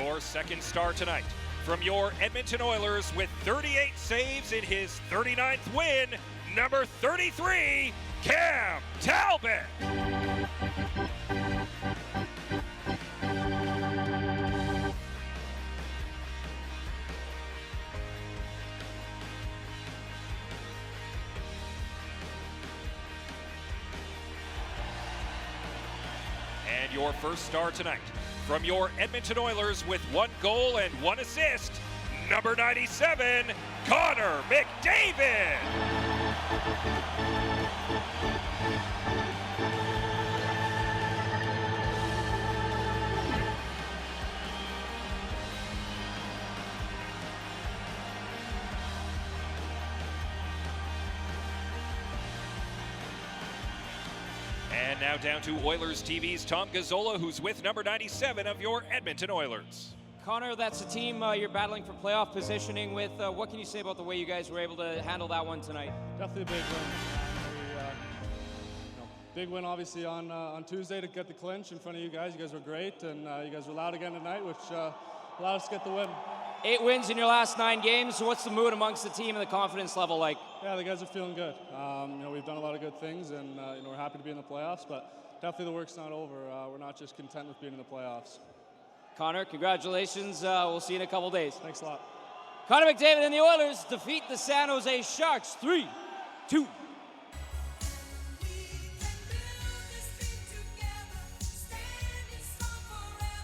Your second star tonight from your Edmonton Oilers with 38 saves in his 39th win, number 33, Cam Talbot. And your first star tonight from your Edmonton Oilers with 1 goal and 1 assist, number 97, Connor McDavid. And now down to Oilers TV's Tom Gazzola, who's with number 97 of your Edmonton Oilers. Connor, that's a team you're battling for playoff positioning with. What can you say about the way you guys were able to handle that one tonight? Definitely a big win. Big win, obviously, on Tuesday to get the clinch in front of you guys. You guys were great, and you guys were loud again tonight, which allowed us to get the win. 8 wins in your last 9 games. So what's the mood amongst the team and the confidence level like? Yeah, the guys are feeling good. We've done a lot of good things, and we're happy to be in the playoffs, but definitely the work's not over. We're not just content with being in the playoffs. Connor, congratulations. We'll see you in a couple days. Thanks a lot. Connor McDavid and the Oilers defeat the San Jose Sharks 3-2.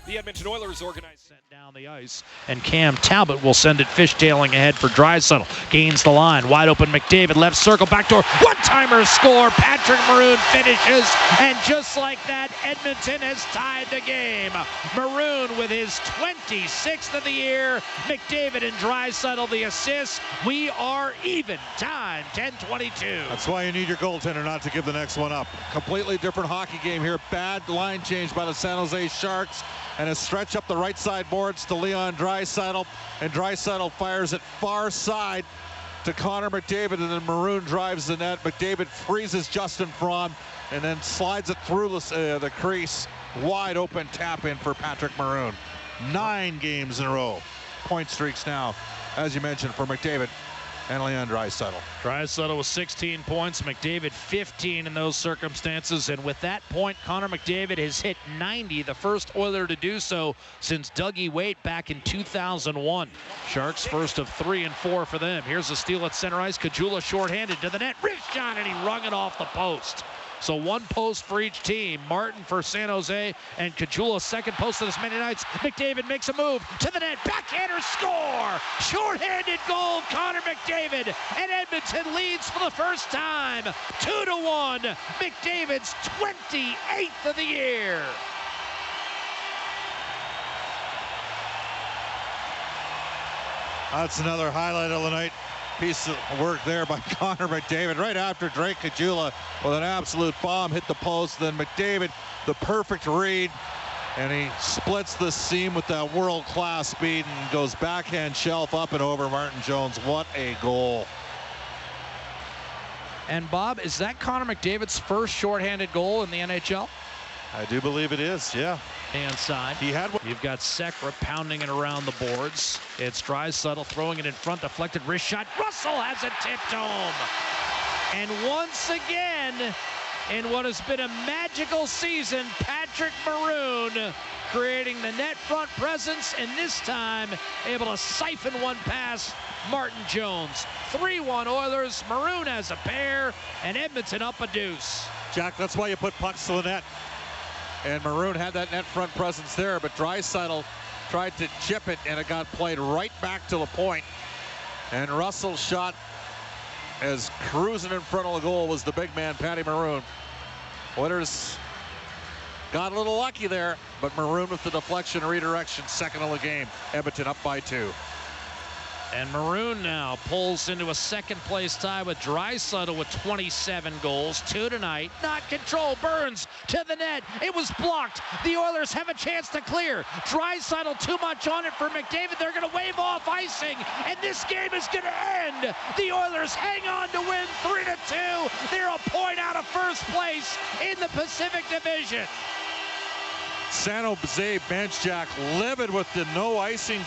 The Edmonton Oilers organized sent down the ice, and Cam Talbot will send it fishtailing ahead for Draisaitl. Gains the line, wide open McDavid, left circle, backdoor, one-timer score. Patrick Maroon finishes, and just like that, Edmonton has tied the game. Maroon with his 26th of the year. McDavid and Draisaitl the assists. We are even. Time 10:22. That's why you need your goaltender not to give the next one up. Completely different hockey game here. Bad line change by the San Jose Sharks. And a stretch up the right side boards to Leon Draisaitl, and Draisaitl fires it far side to Connor McDavid, and then Maroon drives the net. McDavid freezes Justin Braun and then slides it through the crease. Wide open tap in for Patrick Maroon. 9 games in a row. Point streaks now, as you mentioned, for McDavid and Leon Draisaitl. Draisaitl with 16 points, McDavid 15 in those circumstances, and with that point, Connor McDavid has hit 90, the first Oiler to do so since Dougie Weight back in 2001. Sharks first of 3 and 4 for them. Here's a steal at center ice, Caggiula shorthanded to the net, wrist shot, and he wrung it off the post. So 1 post for each team. Martin for San Jose and Caggiula second post of this many nights. McDavid makes a move to the net. Backhander score! Shorthanded goal, Connor McDavid. And Edmonton leads for the first time. 2-1. McDavid's 28th of the year. That's another highlight of the night. Piece of work there by Connor McDavid right after Drake Caggiula with an absolute bomb hit the post. Then McDavid, the perfect read, and he splits the seam with that world-class speed and goes backhand shelf up and over Martin Jones. What a goal. And Bob, is that Connor McDavid's first shorthanded goal in the NHL? I do believe it is, yeah. Hand side. He had one. You've got Sekera pounding it around the boards. It's Draisaitl throwing it in front, deflected wrist shot. Russell has it tipped home. And once again, in what has been a magical season, Patrick Maroon creating the net front presence, and this time able to siphon one past Martin Jones. 3-1 Oilers. Maroon has a pair, and Edmonton up a deuce. Jack, that's why you put pucks to the net. And Maroon had that net front presence there, but Draisaitl tried to chip it, and it got played right back to the point. And Russell's shot, as cruising in front of the goal, was the big man, Patty Maroon. Oilers got a little lucky there, but Maroon with the deflection redirection, second of the game. Edmonton up by 2. And Maroon now pulls into a second place tie with Draisaitl with 27 goals. 2 tonight. Not control. Burns to the net. It was blocked. The Oilers have a chance to clear. Draisaitl too much on it for McDavid. They're going to wave off icing. And this game is going to end. The Oilers hang on to win 3-2. They're a point out of first place in the Pacific Division. San Jose bench, Jack, livid with the no icing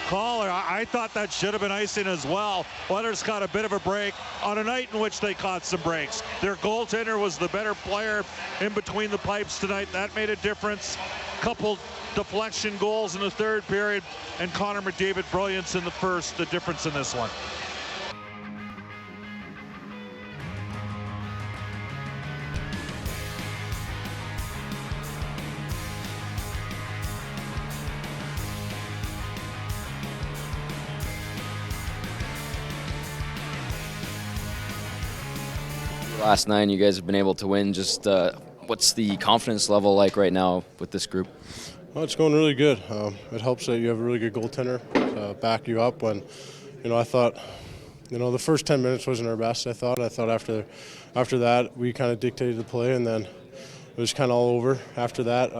call. I thought that should have been icing as well. Oilers got a bit of a break on a night in which they caught some breaks. Their goaltender was the better player in between the pipes tonight. That made a difference. Couple deflection goals in the third period, and Connor McDavid brilliance in the first, the difference in this one. Last 9, you guys have been able to win. Just what's the confidence level like right now with this group? Well, it's going really good. It helps that you have a really good goaltender to back you up. When, I thought, the first 10 minutes wasn't our best. I thought after that we kind of dictated the play, and then it was kind of all over after that.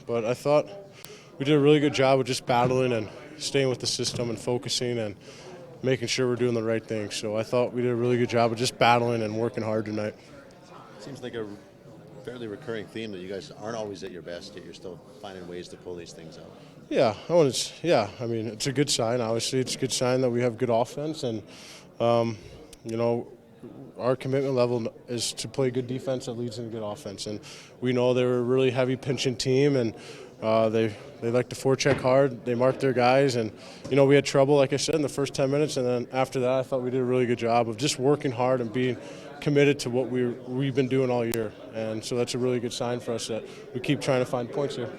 But I thought we did a really good job of just battling and staying with the system and focusing and making sure we're doing the right thing. So I thought we did a really good job of just battling and working hard tonight. Seems like a fairly recurring theme that you guys aren't always at your best, yet you're still finding ways to pull these things out. Yeah, it's a good sign. Obviously, it's a good sign that we have good offense, and our commitment level is to play good defense that leads into good offense. And we know they're a really heavy pinching team, and they like to forecheck hard. They mark their guys, and we had trouble, like I said, in the first 10 minutes, and then after that, I thought we did a really good job of just working hard and being committed to what we've been doing all year. And so that's a really good sign for us that we keep trying to find points here.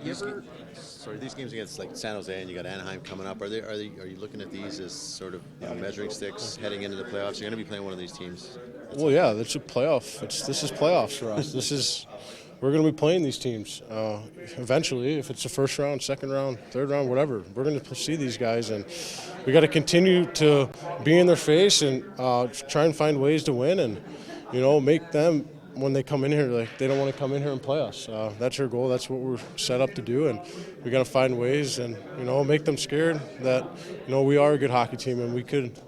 These games against like San Jose and you got Anaheim coming up, are you looking at these as sort of measuring sticks heading into the playoffs? You're going to be playing one of these teams. Well, yeah, that's a playoff. This is playoffs for us. We're going to be playing these teams eventually. If it's the first round, second round, third round, whatever, we're going to see these guys, and we got to continue to be in their face and try and find ways to win, and make them, when they come in here, like they don't want to come in here and play us. That's our goal. That's what we're set up to do, and we got to find ways and make them scared that we are a good hockey team and we could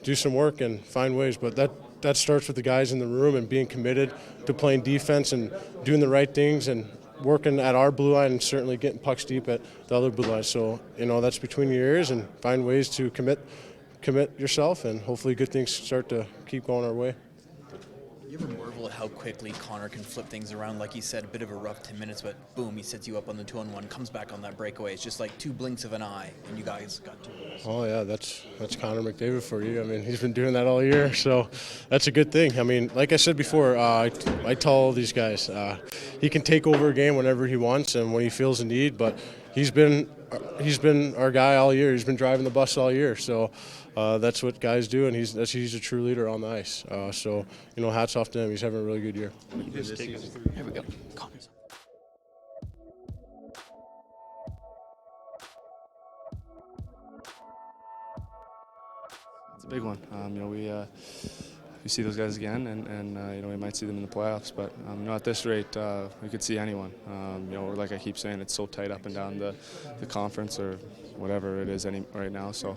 do some work and find ways. But that starts with the guys in the room and being committed to playing defense and doing the right things and working at our blue line and certainly getting pucks deep at the other blue line. So that's between your ears, and find ways to commit yourself, and hopefully good things start to keep going our way. You ever marvel at how quickly Connor can flip things around? Like he said, a bit of a rough 10 minutes, but boom, he sets you up on the 2-on-1, comes back on that breakaway. It's just like 2 blinks of an eye, and you guys got 2 goals. Oh, yeah, that's Connor McDavid for you. I mean, he's been doing that all year, so that's a good thing. I mean, like I said before, I tell all these guys, he can take over a game whenever he wants and when he feels a need, but he's been our guy all year. He's been driving the bus all year, so that's what guys do, and he's a true leader on the ice. So hats off to him. He's having a really good year. Here we go. Connor's. It's a big one. We see those guys again, and we might see them in the playoffs. But at this rate, we could see anyone. Like I keep saying, it's so tight up and down the conference or whatever it is right now. So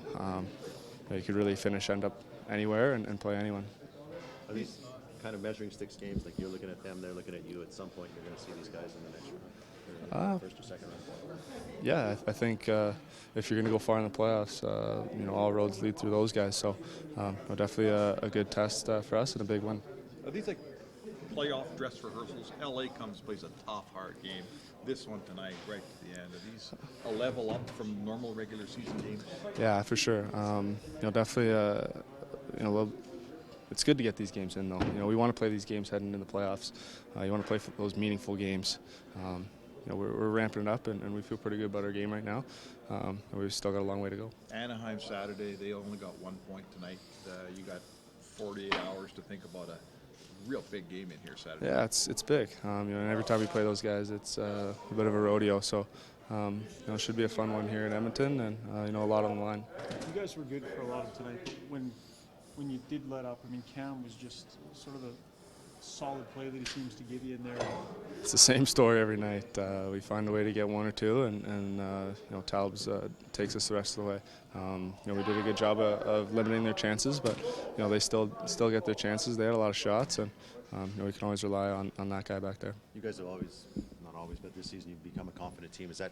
you could really end up anywhere and play anyone. Are these kind of measuring sticks games? Like you're looking at them, they're looking at you. At some point, you're going to see these guys in the next round, first or second round. Yeah, I think if you're going to go far in the playoffs, all roads lead through those guys. So definitely a good test for us and a big one. Are these like playoff dress rehearsals? LA plays a tough, hard game. This one tonight, right to the end. Are these a level up from normal regular season games? Yeah, for sure. Definitely. It's good to get these games in, though. We want to play these games heading into the playoffs. You want to play for those meaningful games. We're ramping it up, and we feel pretty good about our game right now. We've still got a long way to go. Anaheim Saturday, they only got 1 point tonight. You got 48 hours to think about a real big game in here Saturday. Yeah, it's big. And every time we play those guys, it's a bit of a rodeo. So, it should be a fun one here in Edmonton, and a lot on the line. You guys were good for a lot of tonight, but when you did let up, I mean, Cam was just sort of the solid play that he seems to give you in there. It's the same story every night. We find a way to get 1 or 2, and Talbs takes us the rest of the way. We did a good job of limiting their chances, but they still get their chances. They had a lot of shots, and we can always rely on that guy back there. You guys have always, not always, but this season you've become a confident team. Is that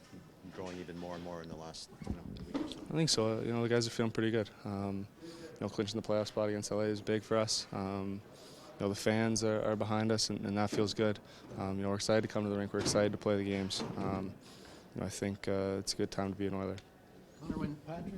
growing even more and more in the last week or so? I think so. You know, the guys are feeling pretty good. You know, clinching the playoff spot against LA is big for us. You know, the fans are behind us, and that feels good. You know, we're excited to come to the rink. We're excited to play the games. You know, I think it's a good time to be an Oiler. When Patrick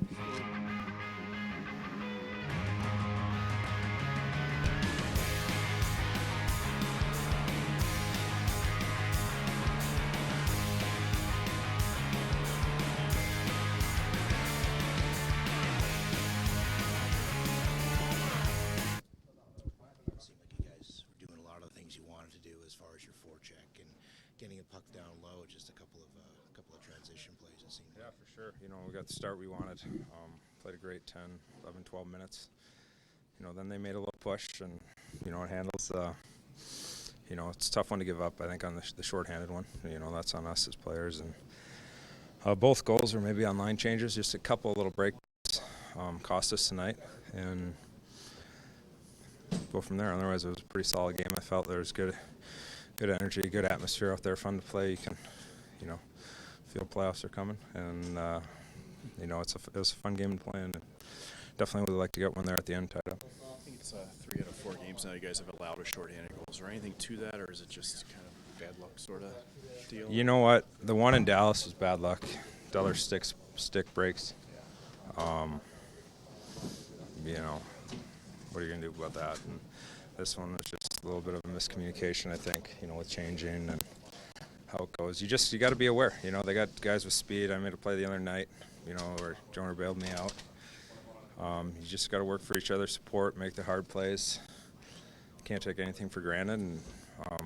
as far as your forecheck and getting a puck down low, just a couple of transition plays, it seemed. Yeah, for sure. You know, we got the start we wanted. Played a great 10, 11, 12 minutes. You know, then they made a little push, and, you know, it handles, you know, it's a tough one to give up, I think, on the shorthanded one. You know, that's on us as players. And both goals were maybe on line changes, just a couple of little breaks cost us tonight. And go from there. Otherwise, it was a pretty solid game. I felt there was good energy, good atmosphere out there, fun to play. You can, you know, feel playoffs are coming, and you know, it was a fun game to play, and definitely would like to get one there at the end tied up. I think it's 3 out of 4 games now you guys have allowed a shorthanded goal. Is there anything to that, or is it just kind of bad luck sort of deal? You know what? The one in Dallas was bad luck. Deller stick breaks. You know, what are you going to do about that? And this one was just a little bit of a miscommunication, I think, you know, with changing and how it goes. You got to be aware. You know, they got guys with speed. I made a play the other night, you know, where Jonah bailed me out. You just got to work for each other, support, make the hard plays. Can't take anything for granted. And I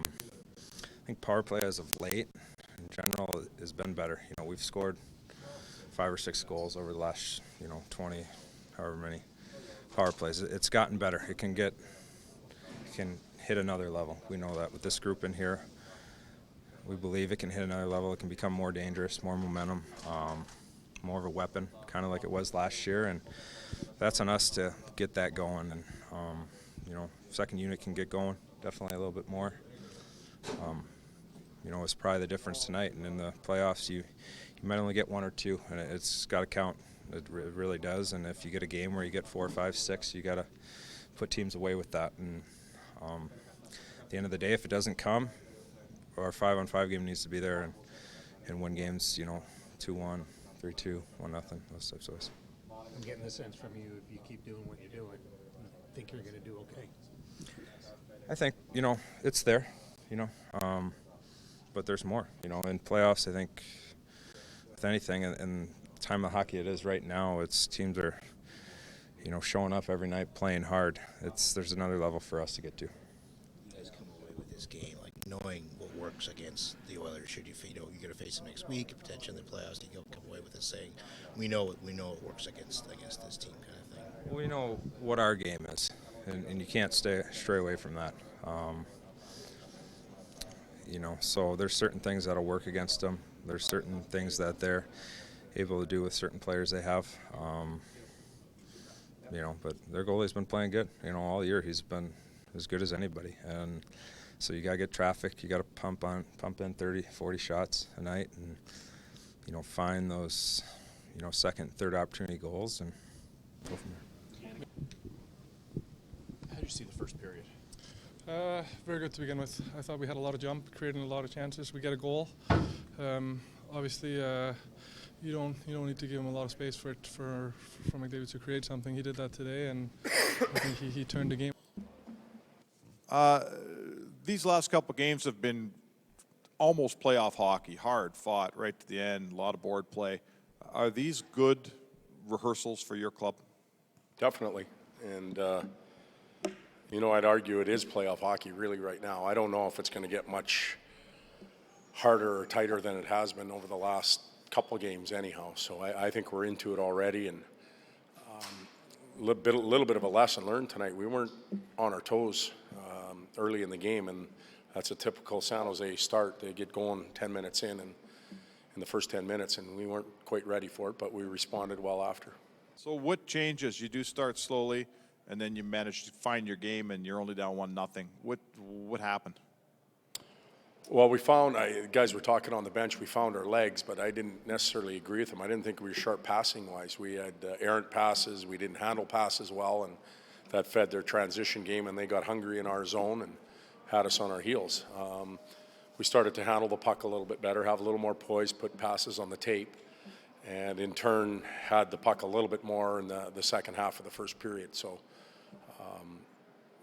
think power play as of late, in general, has been better. You know, we've scored 5 or 6 goals over the last, you know, 20, however many power plays. It's gotten better. It can hit another level. We know that with this group in here. We believe it can hit another level. It can become more dangerous, more momentum, more of a weapon, kind of like it was last year. And that's on us to get that going. And, you know, second unit can get going, definitely a little bit more. You know, it's probably the difference tonight. And in the playoffs, you might only get 1 or 2, and it's got to count. It really does. And if you get a game where you get 4, 5, 6, you got to put teams away with that. And at the end of the day, if it doesn't come, our 5-on-5 game needs to be there and win games, you know, 2-1, 3-2, 1-0, those types of ways. I'm getting the sense from you, if you keep doing what you're doing, I think you're going to do okay. I think, you know, it's there, you know, but there's more. You know, in playoffs, I think with anything, and the time of hockey it is right now, it's teams are, you know, showing up every night, playing hard. There's another level for us to get to. You guys come away with this game, like knowing what works against the Oilers. Should you know you're going to face them next week, potentially in the playoffs, you come away with it saying, we know it works against this team, kind of thing. We know what our game is, and you can't stray away from that. You know, so there's certain things that'll work against them. There's certain things that they're able to do with certain players they have. You know, but their goalie's been playing good. You know, all year he's been as good as anybody. And so you got to get traffic. You got to pump in 30, 40 shots a night, and, you know, find those, you know, second, third opportunity goals and go from there. How did you see the first period? Very good to begin with. I thought we had a lot of jump, creating a lot of chances. We get a goal. Obviously, you don't need to give him a lot of space for McDavid to create something. He did that today, and I think he turned the game. These last couple games have been almost playoff hockey, hard fought right to the end, a lot of board play. Are these good rehearsals for your club? Definitely, and you know, I'd argue it is playoff hockey really right now. I don't know if it's going to get much harder or tighter than it has been over the last couple games anyhow. So I think we're into it already, and a little bit of a lesson learned tonight. We weren't on our toes early in the game, and that's a typical San Jose start. They get going 10 minutes in the first 10 minutes, and we weren't quite ready for it, but we responded well after. So what changes? You do start slowly, and then you manage to find your game, and you're only down 1-0. What happened? Well, we found, guys were talking on the bench, we found our legs, but I didn't necessarily agree with them. I didn't think we were sharp passing-wise. We had errant passes, we didn't handle passes well, and that fed their transition game, and they got hungry in our zone and had us on our heels. We started to handle the puck a little bit better, have a little more poise, put passes on the tape, and in turn had the puck a little bit more in the second half of the first period. So,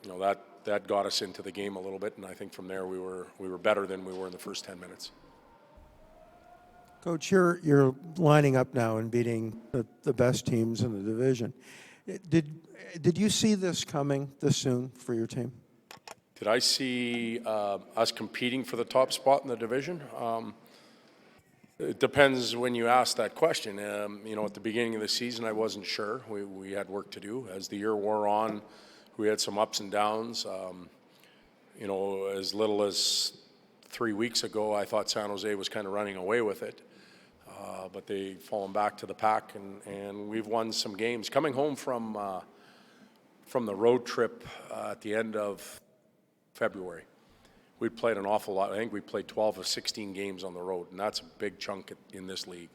you know, that got us into the game a little bit, and I think from there we were better than we were in the first 10 minutes. Coach, you're lining up now and beating the best teams in the division. Did you see this coming this soon for your team? Did I see us competing for the top spot in the division? It depends when you ask that question. You know, at the beginning of the season, I wasn't sure. We had work to do. As the year wore on, we had some ups and downs. You know, as little as 3 weeks ago, I thought San Jose was kind of running away with it. But they've fallen back to the pack, and we've won some games. Coming home from the road trip at the end of February, we played an awful lot. I think we played 12 of 16 games on the road, and that's a big chunk in this league.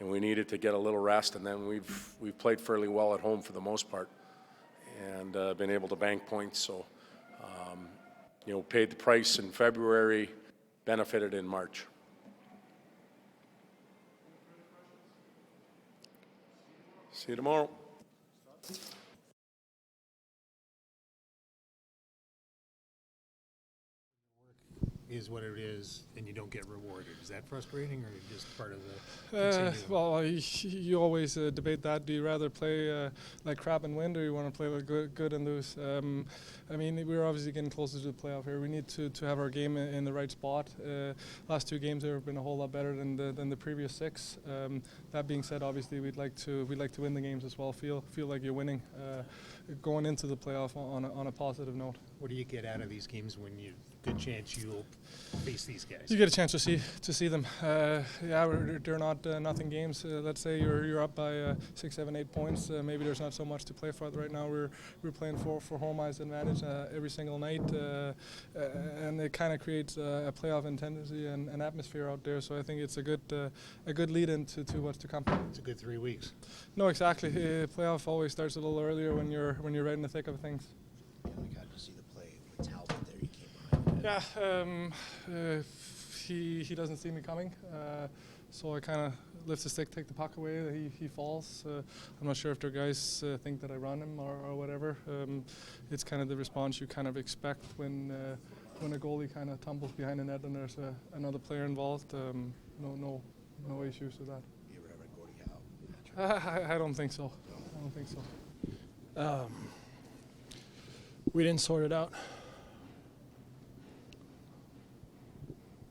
And we needed to get a little rest, and then we've played fairly well at home for the most part, and been able to bank points. So, you know, paid the price in February, benefited in March. See you tomorrow. Is what it is, and you don't get rewarded. Is that frustrating, or just part of the? Well, you always debate that. Do you rather play like crap and win, or you want to play like good and lose? I mean, we're obviously getting closer to the playoff here. We need to have our game in the right spot. Last 2 games have been a whole lot better than the previous 6. That being said, obviously we'd like to win the games as well. Feel like you're winning, going into the playoff on a positive note. What do you get out of these games when you good chance you'll face these guys? You get a chance to see them. Yeah, they're not nothing games. Let's say you're up by 6, 7, 8 points. Maybe there's not so much to play for right now. We're playing for home ice advantage every single night, and it kind of creates a playoff intensity and an atmosphere out there. So I think it's a good lead into what's to come. It's a good 3 weeks. No, exactly. Playoff always starts a little earlier when you're right in the thick of things. We got to see the play with Talbot there. He came behind. Yeah, he doesn't see me coming, so I kind of lift the stick, take the puck away. He falls. I'm not sure if their guys think that I run him or whatever. It's kind of the response you kind of expect when a goalie kind of tumbles behind the net and there's another player involved. No issues with that. You ever have a Gordie Howe? I don't think so. I don't think so. We didn't sort it out.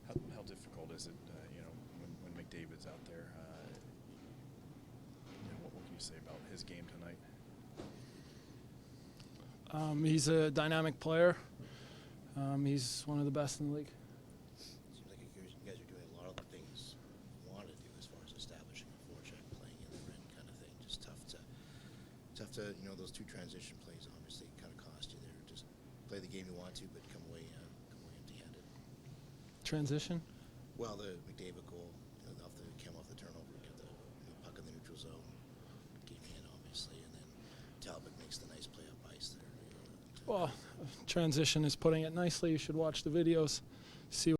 How difficult is it, you know, when McDavid's out there? You know, what can you say about his game tonight? He's a dynamic player. He's one of the best in the league. Seems like you guys are doing a lot of the things you want to do as far as establishing a forecheck, playing in the ring kind of thing. Just tough to, you know, those 2 transition plays obviously kind of cost you there. Just play the game you want to, but come away empty-handed. Transition? Well, the McDavid goal, you know, came off the turnover, get the puck in the neutral zone, came in obviously, and then Talbot makes the nice play up ice there. Well, transition is putting it nicely. You should watch the videos, see.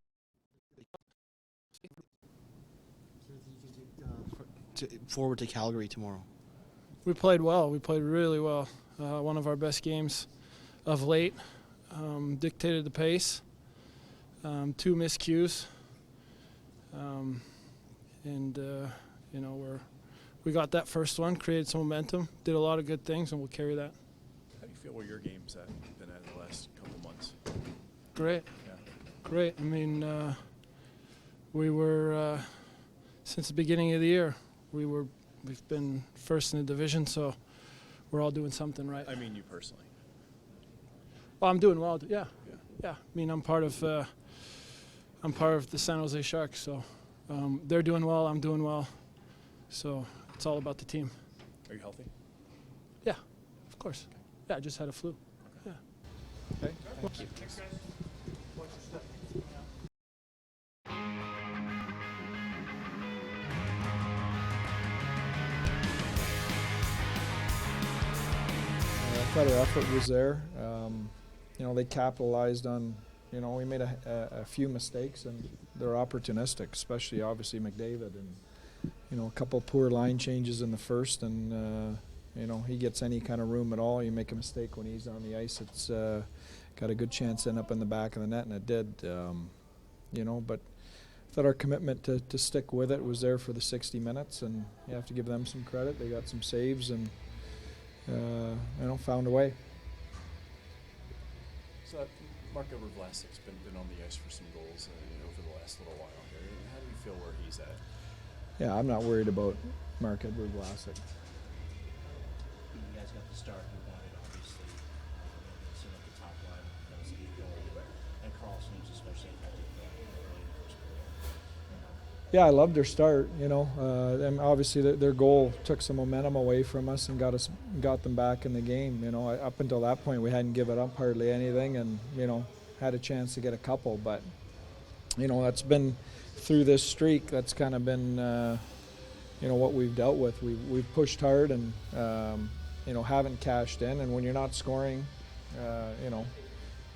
Forward to Calgary tomorrow. We played well. We played really well. One of our best games of late. Dictated the pace. 2 miscues. And you know, we got that first one, created some momentum, did a lot of good things, and we'll carry that. How do you feel where your game's been at the last couple months? Great. Yeah. Great. I mean, we were since the beginning of the year. We've been first in the division, so we're all doing something right. I mean, you personally. Well, I'm doing well. Yeah. I mean, I'm part of the San Jose Sharks, so they're doing well. I'm doing well, so it's all about the team. Are you healthy? Yeah, of course. Yeah, I just had a flu. Yeah. Okay. Thank you. Thanks, guys. better effort was there. You know, they capitalized on, you know, we made a few mistakes, and they're opportunistic, especially obviously McDavid. And, you know, a couple poor line changes in the first, and, you know, he gets any kind of room at all. You make a mistake when he's on the ice, it's got a good chance to end up in the back of the net, and it did. You know, but I thought our commitment to stick with it was there for the 60 minutes, and you have to give them some credit. They got some saves and, you know, found a way. So Marc-Edouard Vlasic's been on the ice for some goals over the last little while here. How do you feel where he's at? Yeah, I'm not worried about Marc-Edouard Vlasic. You guys got the start you wanted, obviously. Set up the top line. That was a good goal. And Carlson was especially effective early in the first period. Yeah, I loved their start. You know, and obviously their goal took some momentum away from us and got them back in the game. You know, up until that point we hadn't given up hardly anything, and you know, had a chance to get a couple. But you know, that's been through this streak. That's kind of been you know, what we've dealt with. We've pushed hard and you know, haven't cashed in. And when you're not scoring, you know,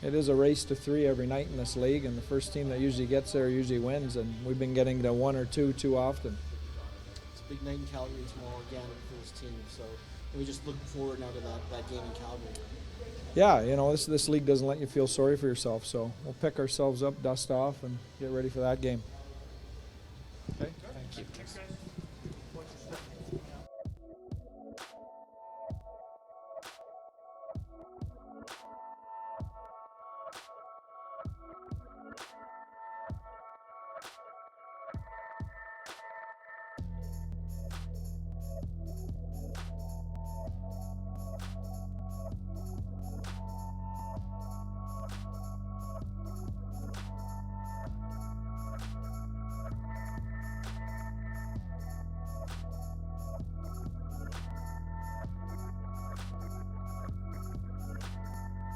it is a race to 3 every night in this league, and the first team that usually gets there usually wins, and we've been getting to 1 or 2 too often. It's a big night in Calgary tomorrow again for this team, so we just look forward now to that game in Calgary. Yeah, you know, this league doesn't let you feel sorry for yourself, so we'll pick ourselves up, dust off, and get ready for that game. Okay, thank you.